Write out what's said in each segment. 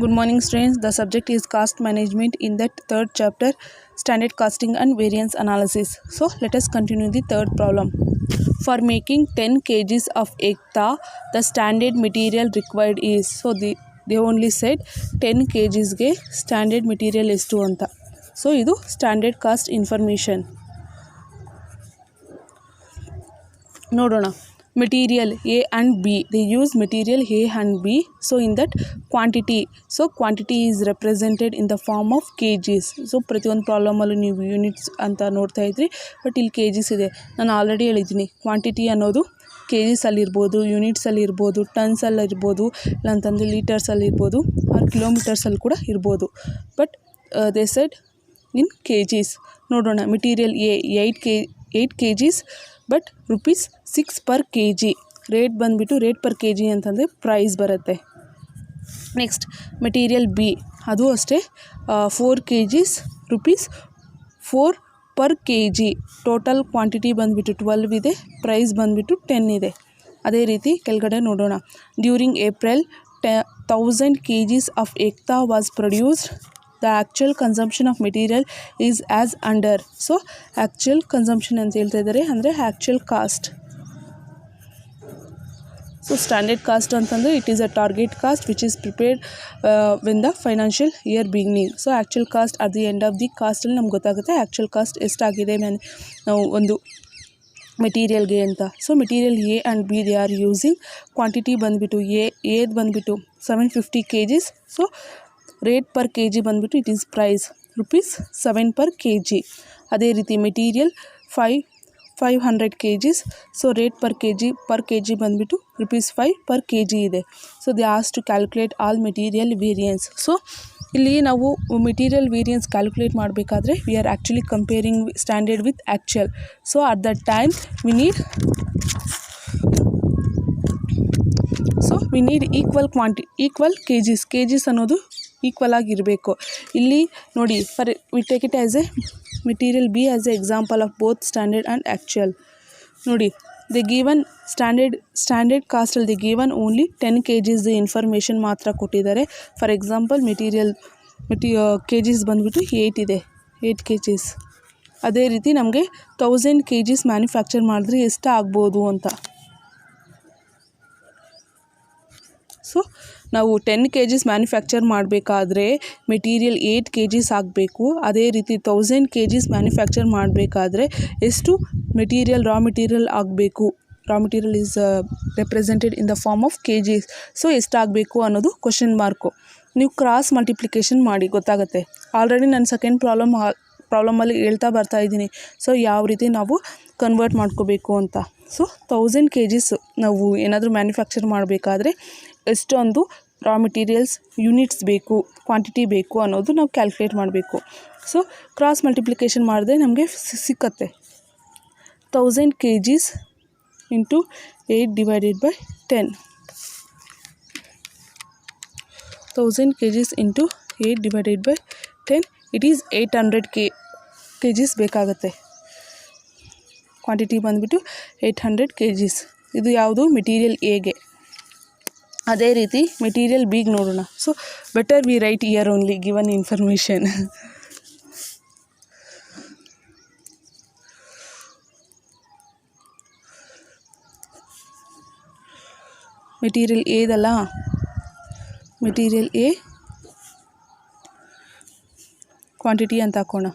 Good morning students. The subject is cost management in that third chapter, standard costing and variance analysis. So let us continue the third problem. For making 10 kgs of ekta, the standard material required is, so they only said 10 kgs ge standard material estu anta. So idu standard cost information. ನೋಡೋಣ. Material A and B, they use material A and B. So in that quantity, so quantity is represented in the form of kgs. So ಪ್ರತಿಯೊಂದು ಪ್ರಾಬ್ಲಮಲ್ಲೂ ನೀವು units ಅಂತ ನೋಡ್ತಾ ಇದ್ರಿ, but ಇಲ್ಲಿ kgs ಇದೆ. ನಾನು already ಹೇಳಿದ್ದೀನಿ, ಕ್ವಾಂಟಿಟಿ ಅನ್ನೋದು kgsಲ್ಲಿ ಇರ್ಬೋದು, ಯೂನಿಟ್ಸಲ್ಲಿ ಇರ್ಬೋದು, ಟನ್ಸಲ್ಲಿ ಇರ್ಬೋದು, ಇಲ್ಲಾಂತಂದರೆ ಲೀಟರ್ಸಲ್ಲಿ ಇರ್ಬೋದು, ಆರ್ ಕಿಲೋಮೀಟರ್ಸಲ್ಲಿ ಕೂಡ ಇರ್ಬೋದು. But they said in kgs. ನೋಡೋಣ. Material A 8 kgs but rupees 6 per kg. Rate ಬಂದುಬಿಟ್ಟು ರೇಟ್ ಪರ್ ಕೆ ಜಿ ಅಂತಂದರೆ ಪ್ರೈಸ್ ಬರುತ್ತೆ. ನೆಕ್ಸ್ಟ್ ಮೆಟೀರಿಯಲ್ ಬಿ, ಅದು ಅಷ್ಟೇ 4 kgs rupees 4 per kg. Total quantity ಬಂದುಬಿಟ್ಟು 12 ಇದೆ, ಪ್ರೈಸ್ ಬಂದುಬಿಟ್ಟು 10 ಇದೆ. ಅದೇ ರೀತಿ ಕೆಳಗಡೆ ನೋಡೋಣ. During April 1000 kgs of Ekta was produced. The actual consumption of material is as under. So actual consumption ಅಂತ ಹೇಳ್ತಾ ಇದ್ದಾರೆ, ಅಂದರೆ actual cost. So standard cost ಅಂತಂದರೆ it is a target cost which is prepared when the financial year beginning. So actual cost at the end of the cost ಅಲ್ಲಿ ನಮ್ಗೆ ಗೊತ್ತಾಗುತ್ತೆ actual cost ಎಷ್ಟಾಗಿದೆ ನಾವು ಒಂದು ಮೆಟೀರಿಯಲ್ಗೆ ಅಂತ. So material A and B they are using. Quantity ಬಂದುಬಿಟ್ಟು ಎದ್ ಬಂದುಬಿಟ್ಟು 750 kgs. So rate per K G ಬಂದುಬಿಟ್ಟು it is price rupees 7 per kg. ಅದೇ ರೀತಿ material 500 kgs. So rate per K G ಬಂದುಬಿಟ್ಟು ರುಪೀಸ್ 5 per kg ಇದೆ. So they ask to calculate all material variance. So ಇಲ್ಲಿ ನಾವು material variance calculate ಮಾಡಬೇಕಾದ್ರೆ we are actually comparing standard with actual. So at that time we need equal kgs ಅನ್ನೋದು equal ಆಗಿರಬೇಕು. ಇಲ್ಲಿ ನೋಡಿ, we take it as A material B as a example of both standard and actual. ನೋಡಿ, they given standard ಕಾಸ್ಟಲ್ಲಿ they given only 10 kgs information ಮಾತ್ರ ಕೊಟ್ಟಿದ್ದಾರೆ. For example kgs ಬಂದುಬಿಟ್ಟು 8 ಇದೆ, 8 kgs. ಅದೇ ರೀತಿ ನಮಗೆ 1000 kgs ಮ್ಯಾನುಫ್ಯಾಕ್ಚರ್ ಮಾಡಿದ್ರೆ ಎಷ್ಟು ಆಗ್ಬೋದು ಅಂತ. ಸೊ ನಾವು 10 kgs ಮ್ಯಾನುಫ್ಯಾಕ್ಚರ್ ಮಾಡಬೇಕಾದ್ರೆ ಮೆಟೀರಿಯಲ್ 8 kgs ಆಗಬೇಕು. ಅದೇ ರೀತಿ 1000 kgs ಮ್ಯಾನುಫ್ಯಾಕ್ಚರ್ ಮಾಡಬೇಕಾದ್ರೆ ಎಷ್ಟು ರಾ ಮೆಟೀರಿಯಲ್ ಆಗಬೇಕು. Raw material is represented in the form of kgs. So ಎಷ್ಟಾಗಬೇಕು ಅನ್ನೋದು ಕ್ವಶನ್ ಮಾರ್ಕು. ನೀವು ಕ್ರಾಸ್ ಮಲ್ಟಿಪ್ಲಿಕೇಶನ್ ಮಾಡಿ ಗೊತ್ತಾಗುತ್ತೆ. ಆಲ್ರೆಡಿ ನಾನು ಸೆಕೆಂಡ್ ಪ್ರಾಬ್ಲಮಲ್ಲಿ ಹೇಳ್ತಾ ಬರ್ತಾ ಇದ್ದೀನಿ. ಸೊ ಯಾವ ರೀತಿ ನಾವು ಕನ್ವರ್ಟ್ ಮಾಡ್ಕೋಬೇಕು ಅಂತ. ಸೊ 1000 kgs ನಾವು ಏನಾದರೂ ಮ್ಯಾನುಫ್ಯಾಕ್ಚರ್ ಮಾಡಬೇಕಾದ್ರೆ ಎಷ್ಟೊಂದು ರಾ ಮೆಟೀರಿಯಲ್ಸ್ ಯೂನಿಟ್ಸ್ ಬೇಕು, ಕ್ವಾಂಟಿಟಿ ಬೇಕು ಅನ್ನೋದು ನಾವು ಕ್ಯಾಲ್ಕುಲೇಟ್ ಮಾಡಬೇಕು. ಸೊ ಕ್ರಾಸ್ ಮಲ್ಟಿಪ್ಲಿಕೇಶನ್ ಮಾಡಿದ್ರೆ ನಮಗೆ ಸಿಕ್ಕತ್ತೆ 1000 kgs into 8 divided by 10. 1000 kgs into 8 divided by 10, it is 800 kgs ಬೇಕಾಗುತ್ತೆ. ಕ್ವಾಂಟಿಟಿ ಬಂದುಬಿಟ್ಟು 800 kgs. ಇದು ಯಾವುದು ಮೆಟೀರಿಯಲ್ ಎಗೆ. ಅದೇ ರೀತಿ ಮೆಟೀರಿಯಲ್ ಬಿಗೆ ನೋಡೋಣ. So better we write here only given information. Material ಎದಲ್ಲ, ಮೆಟೀರಿಯಲ್ ಎ ಕ್ವಾಂಟಿಟಿ ಅಂತ ಹಾಕೋಣ.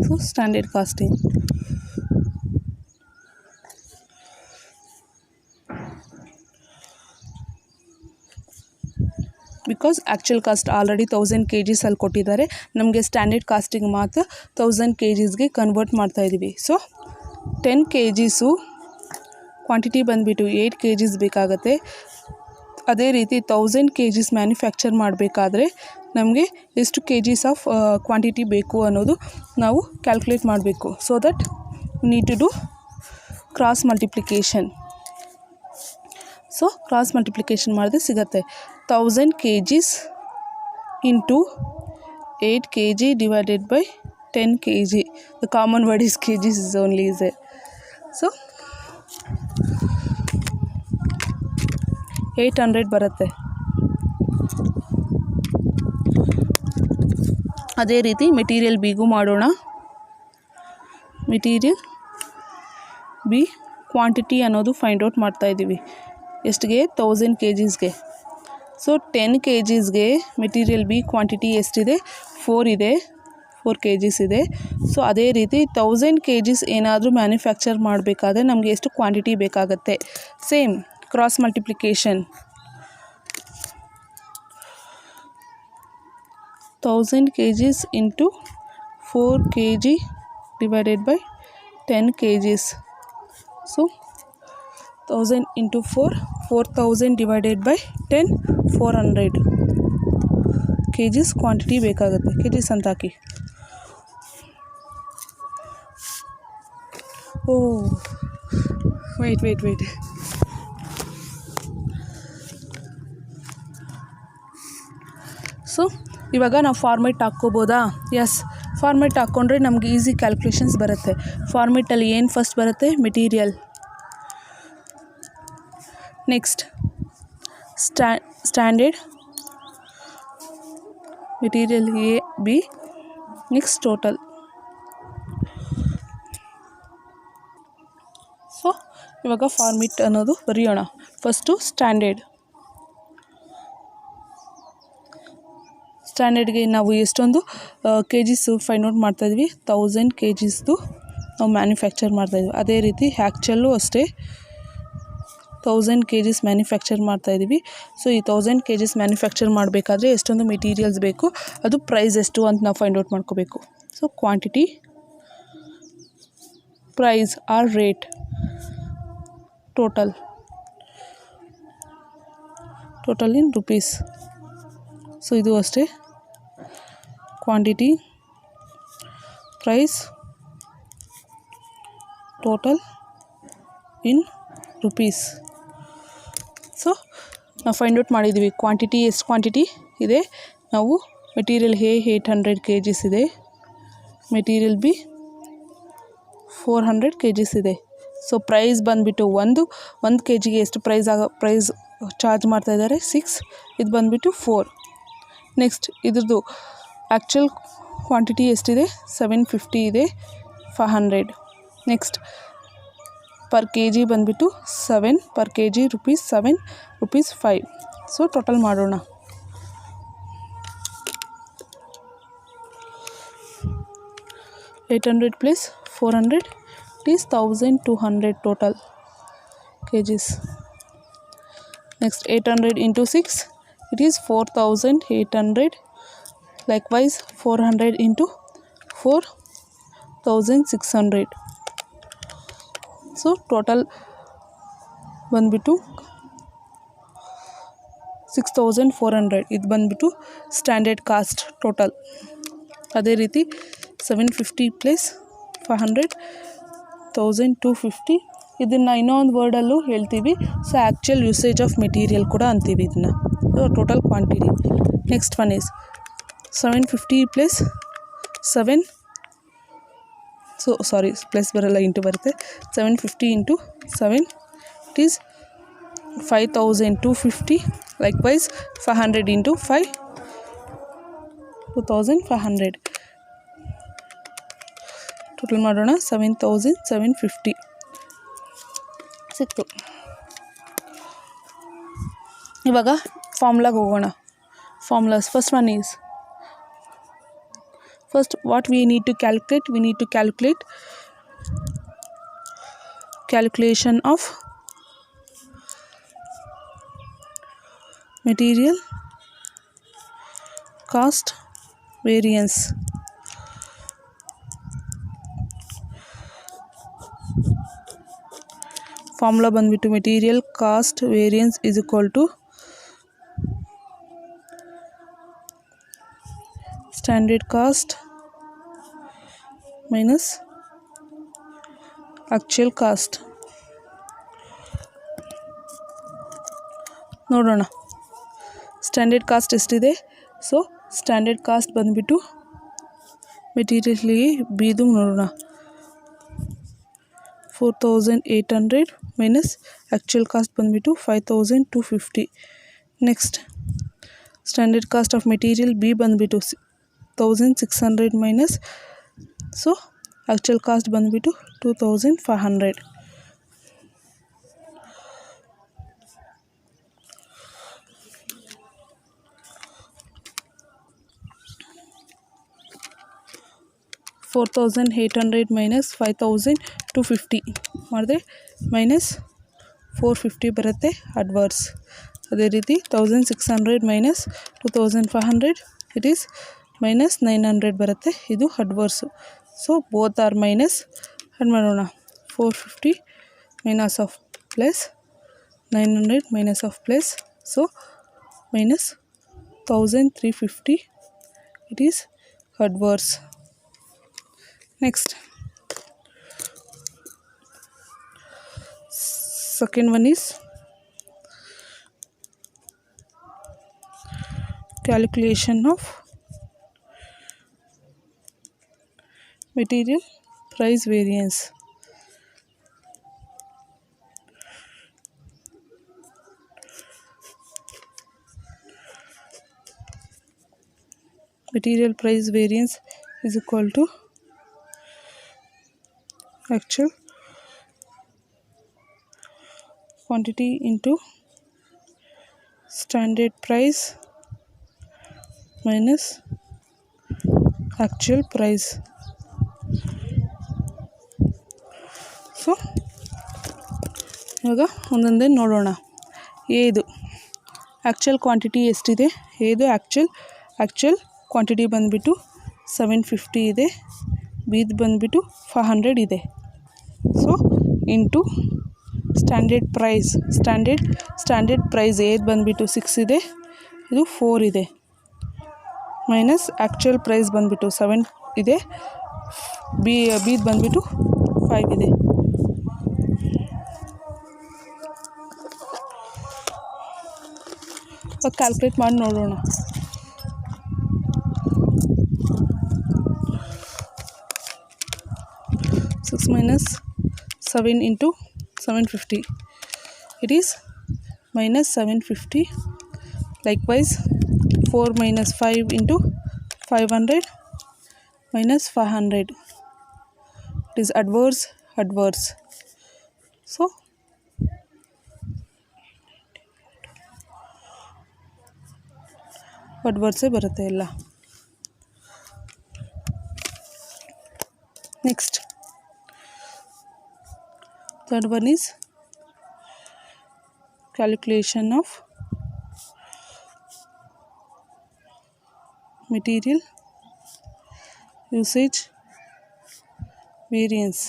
So standard costing. Because actual cost already 1000 kgs ಅಲ್ಲಿ ಕೊಟ್ಟಿದ್ದಾರೆ, ನಮಗೆ ಸ್ಟ್ಯಾಂಡರ್ಡ್ ಕಾಸ್ಟಿಂಗ್ ಮಾತ್ರ 1000 kgsಗೆ ಕನ್ವರ್ಟ್ ಮಾಡ್ತಾಯಿದ್ದೀವಿ. ಸೊ 10 kgs ಕ್ವಾಂಟಿಟಿ ಬಂದುಬಿಟ್ಟು 8 kgs ಬೇಕಾಗುತ್ತೆ. ಅದೇ ರೀತಿ 1000 kgs ಮ್ಯಾನುಫ್ಯಾಕ್ಚರ್ ಮಾಡಬೇಕಾದ್ರೆ ನಮಗೆ ಎಷ್ಟು kgs ಆಫ್ ಕ್ವಾಂಟಿಟಿ ಬೇಕು ಅನ್ನೋದು ನಾವು ಕ್ಯಾಲ್ಕುಲೇಟ್ ಮಾಡಬೇಕು. So that need to do cross multiplication. So cross multiplication ಮಾಡಿದ್ರೆ ಸಿಗುತ್ತೆ 1000 kgs into 8 kg divided by 10 kg. The common word is kgs is only there. So 800 ಬರುತ್ತೆ. ಅದೇ ರೀತಿ ಮೆಟೀರಿಯಲ್ ಬಿಗೂ ಮಾಡೋಣ. ಮೆಟೀರಿಯಲ್ ಬಿ ಕ್ವಾಂಟಿಟಿ ಅನ್ನೋದು ಫೈಂಡ್ ಔಟ್ ಮಾಡ್ತಾಯಿದ್ದೀವಿ. ಎಷ್ಟಿಗೆ? 1000 kgsಗೆ. So 10 kgsಗೆ material B quantity ಎಷ್ಟಿದೆ? 4 ಇದೆ, 4 kgs ಇದೆ. ಸೊ ಅದೇ ರೀತಿ 1000 kgs ಏನಾದರೂ ಮ್ಯಾನುಫ್ಯಾಕ್ಚರ್ ಮಾಡಬೇಕಾದ್ರೆ ನಮಗೆ ಎಷ್ಟು ಕ್ವಾಂಟಿಟಿ ಬೇಕಾಗುತ್ತೆ? Same cross multiplication. 1000 kgs into 4 kg divided by 10 kgs. So 1000 into 4, 4000 divided by 10, 400 kgs quantity ಬೇಕಾಗುತ್ತೆ. kgs ಅಂತ ಹಾಕಿ. ವೇಟ್. ಸೊ ಇವಾಗ ನಾವು ಫಾರ್ಮೆಟ್ ಹಾಕ್ಕೋಬೋದಾ? ಎಸ್, ಫಾರ್ಮೆಟ್ ಹಾಕ್ಕೊಂಡ್ರೆ ನಮಗೆ ಈಸಿ ಕ್ಯಾಲ್ಕುಲೇಷನ್ಸ್ ಬರುತ್ತೆ. ಫಾರ್ಮೆಟಲ್ಲಿ ಏನು ಫಸ್ಟ್ ಬರುತ್ತೆ? Material, next standard material A B, next total. So ಇವಾಗ ಫಾರ್ಮೆಟ್ ಅನ್ನೋದು ಬರೆಯೋಣ. ಫಸ್ಟು ಸ್ಟ್ಯಾಂಡರ್ಡ್ಗೆ ನಾವು ಎಷ್ಟೊಂದು kgs ಫೈಂಡ್ ಔಟ್ ಮಾಡ್ತಾಯಿದ್ವಿ. 1000 kgsದು ನಾವು ಮ್ಯಾನುಫ್ಯಾಕ್ಚರ್ ಮಾಡ್ತಾಯಿದ್ವಿ. ಅದೇ ರೀತಿ ಆ್ಯಕ್ಚುಯಲ್ಲೂ ಅಷ್ಟೇ 1000 kgs ಮ್ಯಾನುಫ್ಯಾಕ್ಚರ್ ಮಾಡ್ತಾಯಿದ್ದೀವಿ. ಸೊ ಈ 1000 kgs ಮ್ಯಾನುಫ್ಯಾಕ್ಚರ್ ಮಾಡಬೇಕಾದ್ರೆ ಎಷ್ಟೊಂದು ಮೆಟೀರಿಯಲ್ಸ್ ಬೇಕು, ಅದು ಪ್ರೈಸ್ ಎಷ್ಟು ಅಂತ ನಾವು ಫೈಂಡ್ ಔಟ್ ಮಾಡ್ಕೋಬೇಕು. So quantity, price or rate, total in rupees. So ಇದು ಅಷ್ಟೇ, quantity, price, total in rupees. So ನಾವು ಫೈಂಡ್ ಔಟ್ ಮಾಡಿದ್ದೀವಿ ಕ್ವಾಂಟಿಟಿ, ಎಷ್ಟು ಕ್ವಾಂಟಿಟಿ ಇದೆ. ನಾವು ಮೆಟೀರಿಯಲ್ ಎ 800 kgs ಇದೆ, ಮೆಟೀರಿಯಲ್ ಬಿ 400 kgs ಇದೆ. ಸೊ ಪ್ರೈಸ್ ಬಂದುಬಿಟ್ಟು ಒಂದು kgಗೆ ಎಷ್ಟು ಪ್ರೈಸ್ ಚಾರ್ಜ್ ಮಾಡ್ತಾಯಿದ್ದಾರೆ? 6. ಇದು ಬಂದುಬಿಟ್ಟು 4. ನೆಕ್ಸ್ಟ್ ಇದ್ರದ್ದು ಆ್ಯಕ್ಚುಯಲ್ ಕ್ವಾಂಟಿಟಿ ಎಷ್ಟಿದೆ? 750 ಇದೆ, 500. ನೆಕ್ಸ್ಟ್ ಪರ್ kg ಬಂದುಬಿಟ್ಟು 7 per kg rupees 7, rupees 5. So total ಮಾಡೋಣ. $800 plus 400 it is 1200 total kgs. Next 800 into 6 it is 4800. Likewise 400 into 4, 1600. So total ಬಂದುಬಿಟ್ಟು 6400. ಇದು ಬಂದುಬಿಟ್ಟು ಸ್ಟ್ಯಾಂಡರ್ಡ್ ಕಾಸ್ಟ್ ಟೋಟಲ್. ಅದೇ ರೀತಿ 750 ಪ್ಲಸ್ 500, 1250. ಇದನ್ನು ಇನ್ನೊಂದು ವರ್ಡಲ್ಲೂ ಹೇಳ್ತೀವಿ. So actual usage of material ಕೂಡ ಅಂತೀವಿ ಇದನ್ನು. Total quantity. Next one is 750 plus 7. So sorry, plus ಬರಲ್ಲ, ಇಂಟು ಬರುತ್ತೆ. 750 into 7 it is 5250. Likewise 500 into 5, 2500. Total ಮಾಡೋಣ. 7750 ಸಿಕ್ತು. ಇವಾಗ ಫಾರ್ಮುಲಾಗೆ ಹೋಗೋಣ. Formulas. First one is, first what we need to calculate? We need to calculate calculation of material cost variance. Formula ಬಂದ್ಬಿಟ್ಟು material cost variance is equal to standard cost minus actual cost. ನೋಡೋಣ standard cost ಎಷ್ಟಿದೆ. So standard cost ಬಂದುಬಿಟ್ಟು ಮೆಟೀರಿಯಲ್ಗೆ ಬಿದು ನೋಡೋಣ. 4800 minus actual cost ಬಂದ್ಬಿಟ್ಟು 5250. Next standard cost of material B ಬಂದ್ಬಿಟ್ಟು 1600 minus so actual cost ಬಂದ್ಬಿಟ್ಟು 2500. 4800 minus 5250 ಮಾಡಿದ್ರೆ minus 450 ಬರುತ್ತೆ adverse. ಅದೇ ರೀತಿ 1600 ಮೈನಸ್ 2500 ಇಟ್ ಈಸ್ ಮೈನಸ್ 900 ಬರುತ್ತೆ, ಇದು ಅಡ್ವರ್ಸು. So both are minus. Add ಮಾಡೋಣ 450 minus of plus 900 minus of plus, so minus 1350 it is adverse. Next, second one is calculation of material price variance. Material price variance is equal to actual quantity into standard price minus actual price. So ಇವಾಗ ಒಂದೊಂದೇ ನೋಡೋಣ. ಏದು actual quantity ಎಷ್ಟಿದೆ? ಏದು actual quantity ಬಂದುಬಿಟ್ಟು 750 ಇದೆ, ಬಿದು ಬಂದುಬಿಟ್ಟು 500 ಇದೆ. So into standard price ಏದು ಬಂದುಬಿಟ್ಟು 6 ಇದೆ, ಇದು 4 ಇದೆ, ಮೈನಸ್ ಆ್ಯಕ್ಚುಯಲ್ ಪ್ರೈಸ್ ಬಂದುಬಿಟ್ಟು 7 ಇದೆ, ಬಿದು ಬಂದುಬಿಟ್ಟು 5 ಇದೆ. ಕ್ಯಾಲ್ಕುಲೇಟ್ ಮಾಡಿ ನೋಡೋಣ. 6 minus 7 into 750, it is minus 750. Likewise 4 minus 5 into 500 minus 500, it is adverse. So adverse ಬರುತ್ತೆ ಎಲ್ಲ. Next third one is calculation of material usage variance.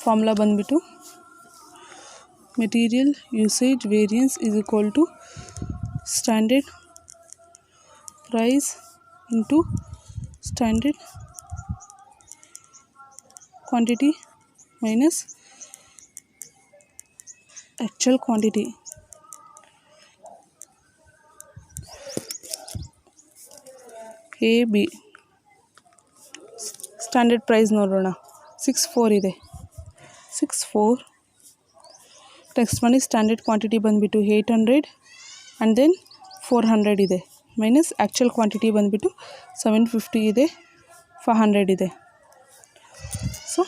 Formula ಬಂದ್ಬಿಟ್ಟು material usage variance is equal to standard price into standard quantity minus actual quantity. A B standard price ನೋಡೋಣ. 64 ಇದೆ, 64. Next one is standard quantity ಬಂದುಬಿಟ್ಟು 800 and then 400 ಇದೆ, minus actual quantity ಬಂದುಬಿಟ್ಟು 750 ಇದೆ, 500 ಇದೆ. So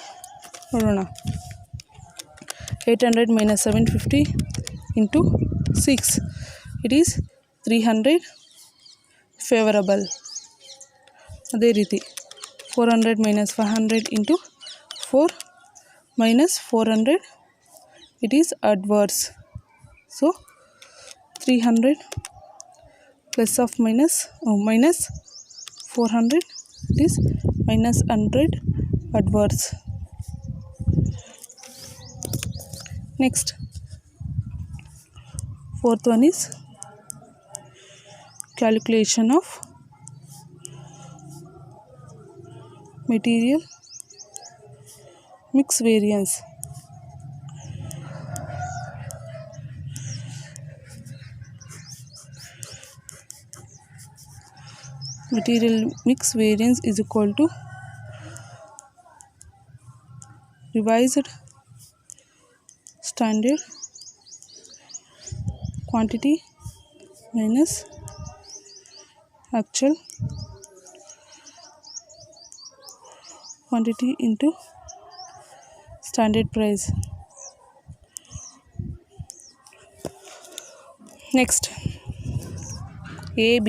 ನೋಡೋಣ. 800 minus 750 into 6, it is 300 favorable. ಅದೇ ರೀತಿ 400 minus 500 into 4 minus 400, it is adverse. So 300 plus of minus 400, it is minus 100 adverse. Next, fourth one is calculation of material mix variance. material mix variance is equal to revised standard quantity minus actual quantity into standard price. Next A B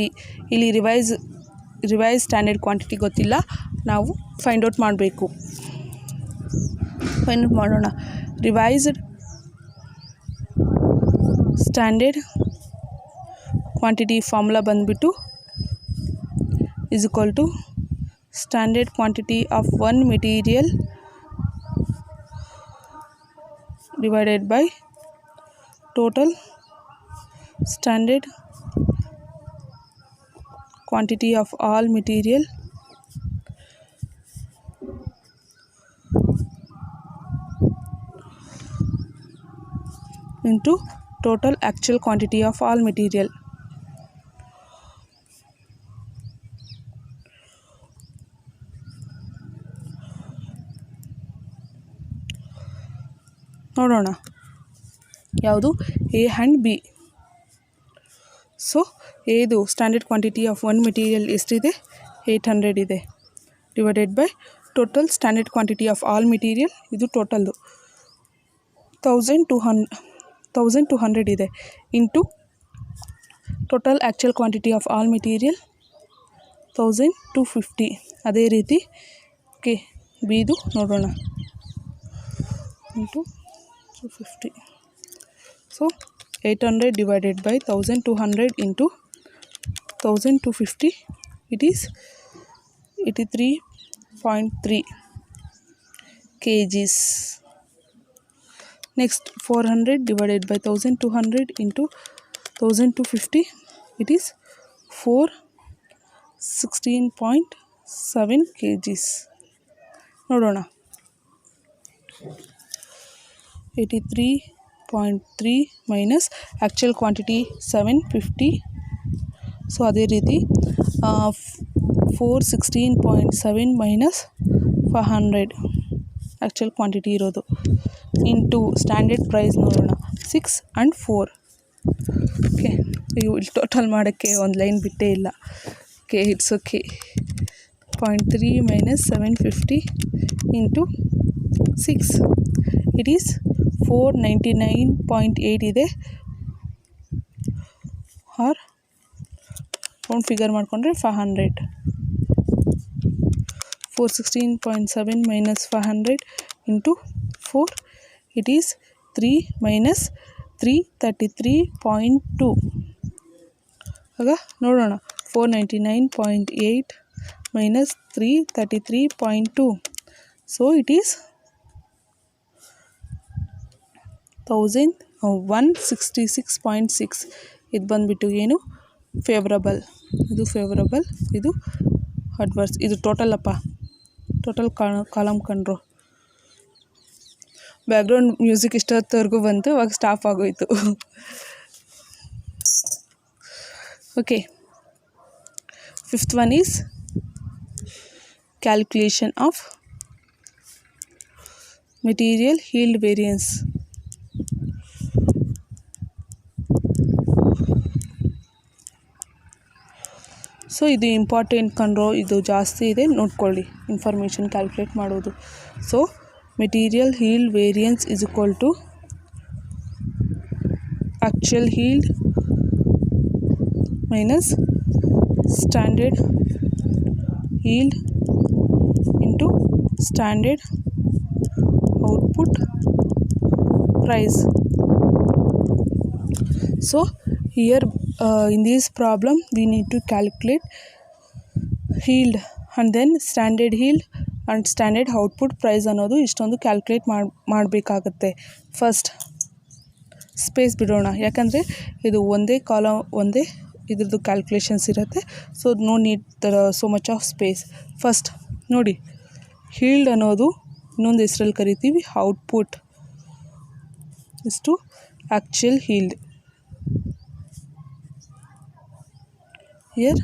ಇಲ್ಲಿ revise standard quantity ಗೊತ್ತಿಲ್ಲ, ನಾವು find out ಮಾಡಬೇಕು. Find out ಮಾಡೋಣ. Revised standard quantity formula ಬಂದುಬಿಟ್ಟು is equal to standard quantity of one material divided by total standard quantity of all material into total actual quantity of all material. ನೋಡೋಣ ಯಾವುದು A and B. So ಏದು standard quantity of one material ಎಷ್ಟಿದೆ, 800 ಇದೆ, divided by total standard quantity of all material, ಇದು ಟೋಟಲ್ದು 1200 ಇದೆ, into total actual quantity of all material 1250. ಅದೇ ರೀತಿ ಓಕೆ ಬಿದು ನೋಡೋಣ, into 250. So 800 divided by 1200 into 1250, it is 83.3 kgs. Next 400 divided by 1200 into 1250, it is 416.7 kgs. ನೋಡೋಣ 83.3 minus actual quantity 750. So ಅದೇ ರೀತಿ 416.7 minus 500 ಆ್ಯಕ್ಚುಯಲ್ ಕ್ವಾಂಟಿಟಿ ಇರೋದು, ಇಂಟು ಸ್ಟ್ಯಾಂಡರ್ಡ್ ಪ್ರೈಸ್ ನೋಡೋಣ 6 and 4. Okay ಇಲ್ಲಿ ಟೋಟಲ್ ಮಾಡೋಕ್ಕೆ ಒಂದು ಲೈನ್ ಬಿಟ್ಟೇ ಇಲ್ಲ. Okay it's okay. 0.3 minus 750 into 6, it is 499.8 ಇದೆ, ಆರ್ ರೌಂಡ್ ಫಿಗರ್ ಮಾಡಿಕೊಂಡ್ರೆ 500. 416.7 minus 500 into 4, it is 3 minus 333.2. ಆಗ ನೋಡೋಣ 499.8 minus 333.2, so it is 1166.6. ಇದು ಬಂದುಬಿಟ್ಟು ಏನು ಫೇವ್ರಬಲ್, ಇದು ಫೇವ್ರಬಲ್, ಇದು ಅಡ್ವರ್ಸ್, ಇದು ಟೋಟಲ್ ಅಪ್ಪ, ಟೋಟಲ್ ಕಾಲಮ್ ಕಂಡ್ರು. ಬ್ಯಾಕ್ಗ್ರೌಂಡ್ ಮ್ಯೂಸಿಕ್ ಇಷ್ಟೊತ್ತವರೆಗೂ ಬಂತು, ಅವಾಗ ಸ್ಟಾಪ್ ಆಗೋಯಿತು. Okay, fifth one is calculation of material yield variance. So ಇದು ಇಂಪಾರ್ಟೆಂಟ್ ಕಂಡ್ರೋ, ಇದು ಜಾಸ್ತಿ ಇದೆ ನೋಡ್ಕೊಳ್ಳಿ ಇನ್ಫಾರ್ಮೇಷನ್ ಕ್ಯಾಲ್ಕುಲೇಟ್ ಮಾಡೋದು. So material yield variance is equal to actual yield minus standard yield into standard output price. So here in this problem we need to calculate yield and then standard yield and standard output price ಅನ್ನೋದು ಇಷ್ಟೊಂದು calculate ಮಾಡಬೇಕಾಗತ್ತೆ. First space ಬಿಡೋಣ, ಯಾಕಂದರೆ ಇದು ಒಂದೇ column, ಒಂದೇ ಇದ್ರದ್ದು calculations ಇರುತ್ತೆ. So no need so much of space. First ನೋಡಿ, ಯೀಲ್ಡ್ ಅನ್ನೋದು ಇನ್ನೊಂದು ಹೆಸರಲ್ಲಿ ಕರಿತೀವಿ ಔಟ್ಪುಟ್, ಇಷ್ಟು ಆ್ಯಕ್ಚುಯಲ್ ಯೀಲ್ಡ್. Here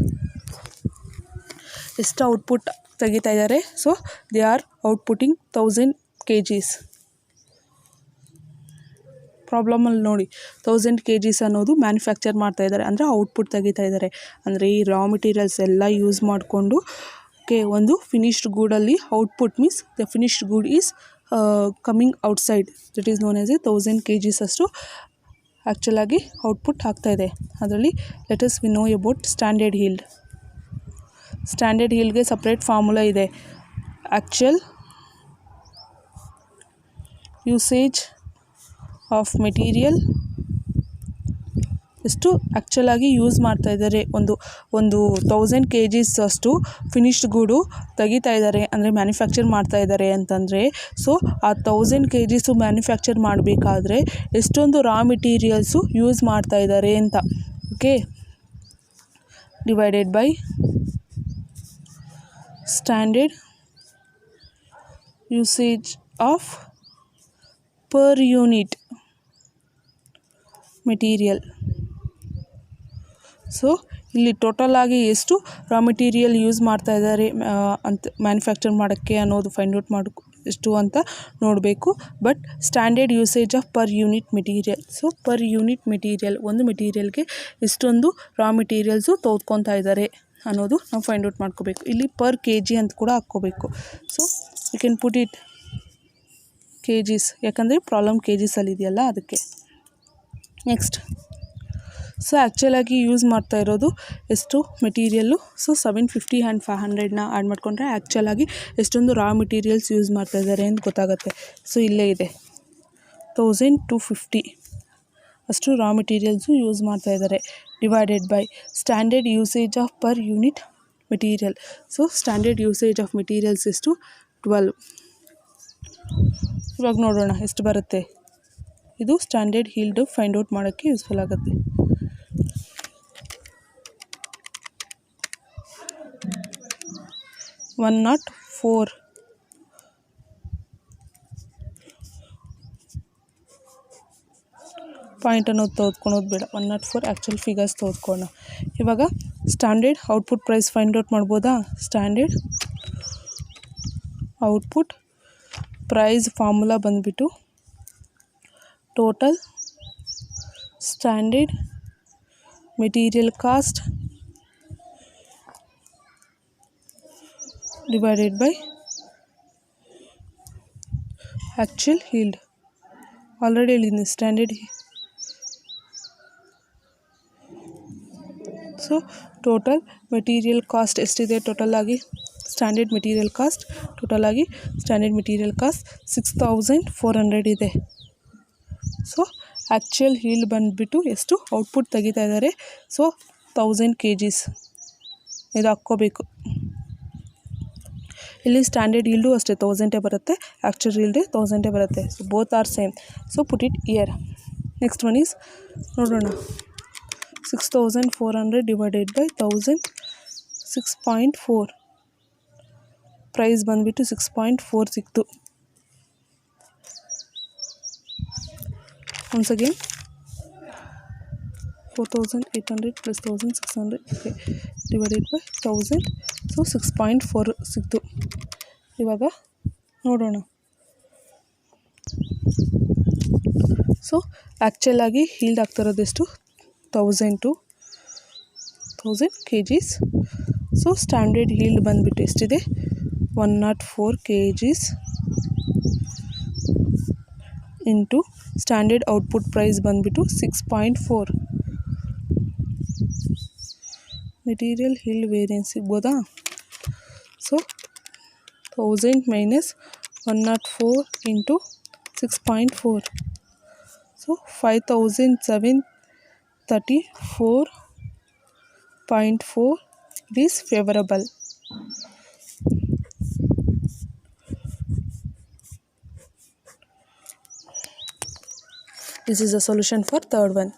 ಎಷ್ಟು ಔಟ್ಪುಟ್ ತೆಗಿತಾ ಇದ್ದಾರೆ. So they are outputting 1000 kgs. ಪ್ರಾಬ್ಲಮಲ್ಲಿ ನೋಡಿ 1000 kgs ಅನ್ನೋದು ಮ್ಯಾನುಫ್ಯಾಕ್ಚರ್ ಮಾಡ್ತಾ ಇದ್ದಾರೆ, ಅಂದರೆ ಔಟ್ಪುಟ್ ತೆಗಿತಾ ಇದ್ದಾರೆ. ಅಂದರೆ ಈ ರಾ ಮೆಟೀರಿಯಲ್ಸ್ ಎಲ್ಲ ಯೂಸ್ ಮಾಡಿಕೊಂಡು ಒಂದು ಫಿನಿಶ್ಡ್ ಗೂಡಲ್ಲಿ output means the finished good is coming outside, that is known as a 1000 kgs ಅಷ್ಟು ಆ್ಯಕ್ಚುಲಾಗಿ ಔಟ್ಪುಟ್ ಆಗ್ತಾಯಿದೆ. ಅದರಲ್ಲಿ let's we know about standard yield. Standard ಹೀಲ್ಡ್ಗೆ ಸಪ್ರೇಟ್ ಫಾರ್ಮುಲಾ ಇದೆ. ಆ್ಯಕ್ಚುಯಲ್ ಯೂಸೇಜ್ ಆಫ್ ಮೆಟೀರಿಯಲ್ ಎಷ್ಟು ಆ್ಯಕ್ಚುಲಾಗಿ ಯೂಸ್ ಮಾಡ್ತಾ ಇದ್ದಾರೆ, ಒಂದು 1000 kgs ಅಷ್ಟು ಫಿನಿಶ್ಡ್ ಗೂಡು ತೆಗಿತಾ ಇದ್ದಾರೆ, ಅಂದರೆ ಮ್ಯಾನುಫ್ಯಾಕ್ಚರ್ ಮಾಡ್ತಾ ಇದ್ದಾರೆ ಅಂತಂದರೆ, ಸೊ ಆ 1000 kgs ಮ್ಯಾನುಫ್ಯಾಕ್ಚರ್ ಮಾಡಬೇಕಾದ್ರೆ ಎಷ್ಟೊಂದು ರಾ ಮೆಟೀರಿಯಲ್ಸು ಯೂಸ್ ಮಾಡ್ತಾ ಇದ್ದಾರೆ ಅಂತ. Okay, divided by standard usage of per unit material. So ಇಲ್ಲಿ ಟೋಟಲ್ ಆಗಿ ಎಷ್ಟು ರಾ ಮೆಟೀರಿಯಲ್ ಯೂಸ್ ಮಾಡ್ತಾ ಇದ್ದಾರೆ ಅಂತ ಮ್ಯಾನುಫ್ಯಾಕ್ಚರ್ ಮಾಡೋಕ್ಕೆ ಅನ್ನೋದು ಫೈಂಡ್ ಔಟ್ ಎಷ್ಟು ಅಂತ ನೋಡಬೇಕು. But standard usage of per unit material, so per unit material, ಒಂದು ಮೆಟೀರಿಯಲ್ಗೆ ಎಷ್ಟೊಂದು ರಾ ಮೆಟೀರಿಯಲ್ಸು ತೆಗೆದುಕೊತಾ ಇದ್ದಾರೆ ಅನ್ನೋದು ನಾವು ಫೈಂಡ್ ಔಟ್ ಮಾಡ್ಕೋಬೇಕು. ಇಲ್ಲಿ ಪರ್ kg ಅಂತ ಕೂಡ ಹಾಕ್ಕೋಬೇಕು. So you can put it kgs, ಯಾಕಂದರೆ ಪ್ರಾಬ್ಲಮ್ kgsಲ್ಲಿ ಇದೆಯಲ್ಲ ಅದಕ್ಕೆ. ನೆಕ್ಸ್ಟ್, ಸೊ ಆ್ಯಕ್ಚುಲಾಗಿ ಯೂಸ್ ಮಾಡ್ತಾ ಇರೋದು ಎಷ್ಟು ಮೆಟೀರಿಯಲ್ಲು, ಸೊ 750 ಆ್ಯಂಡ್ 500ನ ಆ್ಯಡ್ ಮಾಡಿಕೊಂಡ್ರೆ ಆ್ಯಕ್ಚುಲಾಗಿ ಎಷ್ಟೊಂದು ರಾ ಮೆಟೀರಿಯಲ್ಸ್ ಯೂಸ್ ಮಾಡ್ತಾ ಇದ್ದಾರೆ ಅಂತ ಗೊತ್ತಾಗುತ್ತೆ. ಸೊ ಇಲ್ಲೇ ಇದೆ 1250 ಅಷ್ಟು ರಾ ಮೆಟೀರಿಯಲ್ಸು ಯೂಸ್ ಮಾಡ್ತಾ ಇದ್ದಾರೆ, divided by standard usage of per unit material. So standard usage of materials ಎಷ್ಟು 12. ಇವಾಗ ನೋಡೋಣ ಎಷ್ಟು ಬರುತ್ತೆ. ಇದು ಸ್ಟ್ಯಾಂಡರ್ಡ್ ಹೀಲ್ಡ್ ಫೈಂಡ್ ಔಟ್ ಮಾಡೋಕ್ಕೆ ಯೂಸ್ಫುಲ್ ಆಗುತ್ತೆ. ಒನ್ ನಾಟ್ 4 ಪಾಯಿಂಟ್ ಅನ್ನೋದು ತೆಗೆದುಕೊಳೋದು ಬೇಡ, 104 ಆ್ಯಕ್ಚುಲ್ ಫಿಗರ್ಸ್ ತೆಗೆದುಕೊಳ್ಳೋಣ. ಇವಾಗ standard output price find out ಮಾಡ್ಬೋದಾ. ಸ್ಟ್ಯಾಂಡರ್ಡ್ ಔಟ್ಪುಟ್ ಪ್ರೈಸ್ ಫಾರ್ಮುಲಾ ಬಂದುಬಿಟ್ಟು total standard material cost divided by actual yield. Already ಹೇಳಿದ್ದೀನಿ standard. So total material cost ಎಷ್ಟಿದೆ, ಟೋಟಲ್ ಆಗಿ ಸ್ಟ್ಯಾಂಡರ್ಡ್ ಮೆಟೀರಿಯಲ್ ಕಾಸ್ಟ್, ಟೋಟಲ್ ಆಗಿ ಸ್ಟ್ಯಾಂಡರ್ಡ್ ಮೆಟೀರಿಯಲ್ ಕಾಸ್ಟ್ 6400 ಇದೆ. So actual healed ಬಂದುಬಿಟ್ಟು ಎಷ್ಟು output ತೆಗಿತಾ ಇದ್ದಾರೆ, ಸೊ 1000 kgs ಇದು ಹಾಕ್ಕೋಬೇಕು. ಇಲ್ಲಿ ಸ್ಟ್ಯಾಂಡರ್ಡ್ ಹೀಲ್ಡು ಅಷ್ಟೇ 1000 ಬರುತ್ತೆ, ಆ್ಯಕ್ಚುಯಲ್ ಹೀಲ್ಡೇ 1000 ಬರುತ್ತೆ. So both are same, so put it year. Next one is ನೋಡೋಣ, 6400 ಡಿವೈಡೆಡ್ ಬೈ 1000, 6.4 ಪ್ರೈಸ್ ಬಂದುಬಿಟ್ಟು 6.4 ಸಿಕ್ತು. Once again 4800 plus 1600 divided by 1000, so 6.4 ಸಿಕ್ತು. ಇವಾಗ ನೋಡೋಣ. ಸೊ ಆ್ಯಕ್ಚುಲಾಗಿ ಹೀಲ್ಡ್ ಆಗ್ತಿರೋದೆಷ್ಟು 1000 kgs. ಸೊ ಸ್ಟ್ಯಾಂಡರ್ಡ್ ಹೀಲ್ಡ್ ಬಂದುಬಿಟ್ಟು ಎಷ್ಟಿದೆ 104 kgs into standard output price ಬಂದುಬಿಟ್ಟು 6.4. ಮೆಟೀರಿಯಲ್ ಹೀಲ್ಡ್ ವೇರಿಯನ್ಸ್ ಸಿಗ್ಬೋದಾ. So 1000 minus 104 into 6.4, so 5734.4 it is favorable. This is the solution for third one.